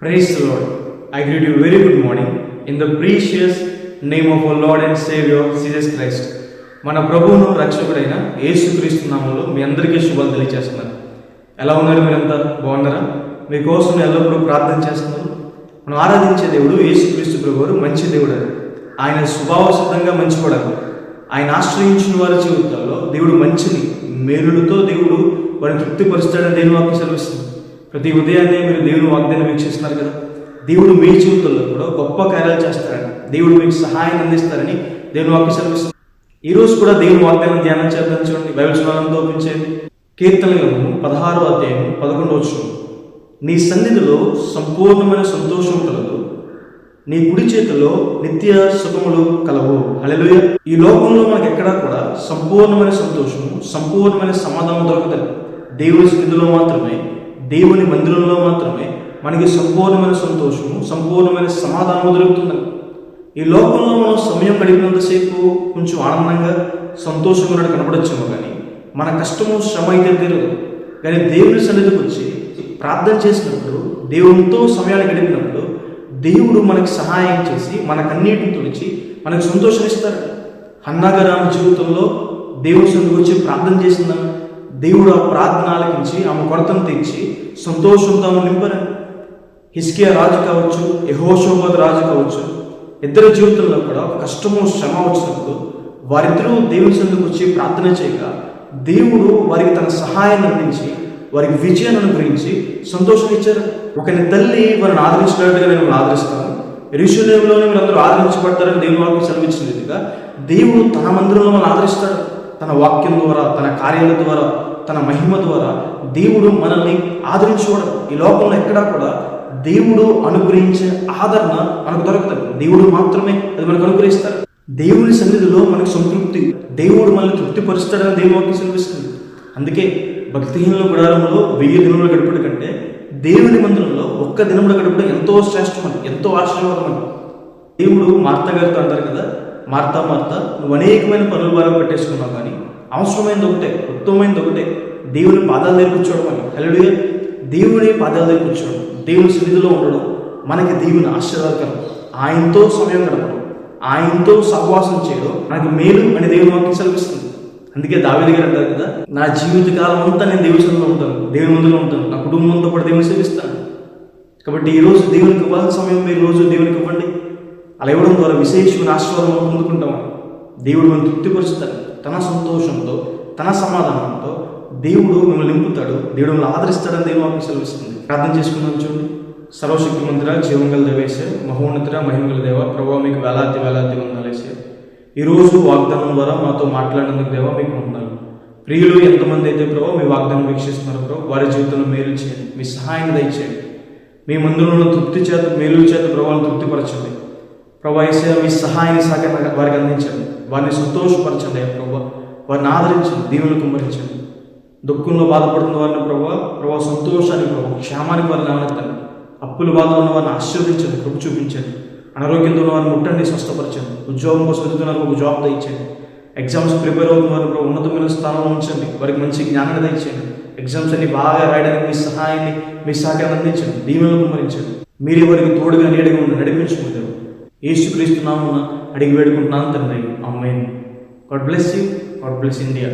Praise the Lord. I greet you very good morning in the precious name of our Lord and Savior Jesus Christ. మన ప్రభువును రక్షకుడైన యేసుక్రీస్తు నామములో మీ అందరికీ శుభాలు తెలియజేస్తున్నాను. ఎలా ఉన్నారు? మీరంతా బాగున్నారా? మీకోసం ఎల్లప్పుడూ ప్రార్థన చేస్తున్నారు. మనం ఆరాధించే దేవుడు యేసుక్రీస్తు ప్రభువు మంచి దేవుడు. ఆయన స్వభావ సిద్ధంగా మంచివాడు. ఆయన ఆశ్రయించిన వారి జీవితాల్లో దేవుడు మంచిని మేలులతో దేవుడు వారిని తృప్తిపరుస్తాడని దేవుని వాక్యం సెలవిస్తుంది. ప్రతి ఉదయాన్నే మీరు దేవుని వాగ్దానం వీక్షిస్తున్నారు కదా. దేవుడు మీ జీవితంలో కూడా గొప్ప కార్యాలు చేస్తారని, దేవుడు మీకు సహాయం అందిస్తారని దేవుని వాక్యం సెలవిస్తుంది. ఈ రోజు కూడా దేవుని వాగ్దానం ధ్యానం చేద్దాం. చూడండి, బైబిల్ చదవాలంతో ఒప్పించేది. కీర్తన గ్రంథం 16వ అధ్యాయం 11వ వచనం. నీ సన్నిధిలో సంపూర్ణమైన సంతోషం కలదు, నీ కుడి చేతిలో నిత్య సుఖములు కలవు. హల్లెలూయా. ఈ లోకంలో మనకు ఎక్కడా కూడా సంపూర్ణమైన సంతోషము, సంపూర్ణమైన సమాధానం దొరకదు. దేవుని సన్నిధిలో మాత్రమే, దేవుని మందిరంలో మాత్రమే మనకి సంపూర్ణమైన సంతోషము, సంపూర్ణమైన సమాధానం దొరుకుతుంది. ఈ లోకంలో మనం సమయం గడిపినంతసేపు కొంచెం ఆనందంగా సంతోషంగా ఉన్నట్టు కనపడొచ్చేమో, కానీ మన కష్టము శ్రమ అయితే తెలియదు. కానీ దేవుని సన్నిధికి వచ్చి ప్రార్థన చేసినప్పుడు, దేవునితో సమయాన్ని గడిపినప్పుడు దేవుడు మనకి సహాయం చేసి మన కన్నీటిని తుడిచి మనకు సంతోషం ఇస్తారు. హన్నాగారు ఆమె జీవితంలో దేవుని సన్నిధికి వచ్చి ప్రార్థన చేసిందని దేవుడు ఆ ప్రార్థన ఆలకించి ఆమె కొరతను తెచ్చి సంతోషంతో ఆమె నింపరని. హిజ్కియా రాజు కావచ్చు, యెహోషాపాతు రాజు కావచ్చు, ఇద్దరి జీవితంలో కూడా కష్టము శ్రమ వచ్చినప్పుడు వారిద్దరూ దేవుని సన్నిధికి వచ్చి ప్రార్థన చేయగా దేవుడు వారికి తన సహాయాన్ని అందించి వారికి విజయాన్ని అనుగ్రహించి సంతోషం ఇచ్చారు. ఒకరి తల్లి వారిని ఆదరించినట్టుగా నేను ఆదరిస్తాను, యెరూషలేములోనే మీరందరూ ఆదరించబడతారని దేవుని వాక్యం సెలవిచ్చినట్టుగా దేవుడు తన మందిరంలో మనల్ని ఆదరిస్తాడు. తన వాక్యం ద్వారా, తన కార్యాల ద్వారా, తన మహిమ ద్వారా దేవుడు మనల్ని ఆదరించుకోవడం. ఈ లోకంలో ఎక్కడా కూడా దేవుడు అనుగ్రహించే ఆదరణ మనకు దొరుకుతుంది. దేవుడు మాత్రమే అది మనకు అనుగ్రహిస్తారు. దేవుని సన్నిధిలో మనకు సంతృప్తి, దేవుడు మనల్ని తృప్తిపరుస్తాడని దేవుని వాక్యం సెలవిస్తుంది. అందుకే భక్తిహీనుల గుడారంలో 1000 దినములు గడపడం కంటే దేవుని మందిరంలో ఒక్క దినములు గడపడం ఎంతో శ్రేష్టమని, ఎంతో ఆశీర్వాదమని. దేవుడు మార్తా గారితో అంటారు కదా, మార్తా మార్తా, నువ్వు అనేకమైన పనులు భారం పెట్టేసుకున్నావు, కానీ అవసరమైనది ఒకటే, ఉత్తమమైనది ఒకటే, దేవుని పాదాల దగ్గర కూర్చోవడం అని. హల్లెలూయా. దేవుని పాదాల దగ్గర కూర్చోవడం, దేవుని సన్నిధిలో ఉండడం మనకి దేవుని ఆశీర్వాదకరం. ఆయనతో సమయం గడపడం, ఆయనతో సహవాసం చేయడం మనకి మేలు అని దేవుని వాక్యం సెలవిస్తుంది. అందుకే దావీదు గారు అంటారు కదా, నా జీవితకాలం అంతా నేను దేవుని సన్నిధిలో ఉంటాను, దేవుని ముందులో ఉంటాను, నా కుటుంబంతో కూడా దేవుని సేవిస్తాను. కాబట్టి ఈరోజు దేవునికి ఇవ్వాల్సిన సమయం మీరు రోజు దేవునికి ఇవ్వండి. అలా ఇవ్వడం ద్వారా విశేషమైన ఆశీర్వాదం పొందుకుంటాము. దేవుడు మనం తృప్తిపరుస్తాడు. తన సంతోషంతో, తన సమాధానంతో దేవుడు మిమ్మల్ని నింపుతాడు, దేవుడు మిమ్మల్ని ఆదరిస్తాడని దేవుని వాక్యం సెలవిస్తుంది. ప్రార్థన చేసుకుందాం. చూడండి, సర్వశక్తి మందిర, జీవంగల దేవేశ, మహోన్నతుడ, మహిమగల దేవ, ప్రభువా మీకు వేలాది వేలాది వందనాలేసే. ఈరోజు వాగ్దానం ద్వారా మాతో మాట్లాడినందుకు దేవ మీకు వందనాలు. ప్రియులు ఎంతమంది అయితే ప్రభావ మీ వాగ్దానం వీక్షిస్తున్నారు ప్రభావ, వారి జీవితంలో మేలు చేయండి, మీ సహాయం దయచేయండి. మీ మందిరంలో తృప్తి చేత, మేలు చేత ప్రభావం తృప్తిపరచండి ప్రభా. యేసయ్యా మీ సహాయాన్ని సాగ వారికి అందించండి, వారిని సంతోషపరచండి ప్రభా. వారిని ఆదరించండి, దీవులు కుమ్మరించండి. దుఃఖంలో బాధపడుతున్న వారిని ప్రభా సంతోషానికి ప్రభావ, క్షేమానికి వారిని ఆనందండి. అప్పుల బాధ ఉన్న వారిని ఆశీర్వదించండి, కృప చూపించండి. అనారోగ్యంతో ఉన్న వారిని ముట్టండి, స్వస్థపరచండి. ఉద్యోగం కోసం వెళ్తున్నారు, ఒక జాబ్ దయచేయండి. ఎగ్జామ్స్ ప్రిపేర్ అవుతున్న వారిని ఉన్నతమైన స్థానంలో ఉంచండి, వారికి మంచి జ్ఞానాన్ని దయచేయండి. ఎగ్జామ్స్ అన్ని బాగా రాయడానికి మీ సహాయాన్ని, మీ సహకారాన్ని అందించండి, దీవెనలు కుమ్మరించండి. మీరే వారికి తోడుగా నీడగా ఉండి నడిపించుకుంటారు. యేసుక్రీస్తు నామమున అడిగి వేడుకుంటున్నాను తండ్రి, amen. God bless you. God bless India.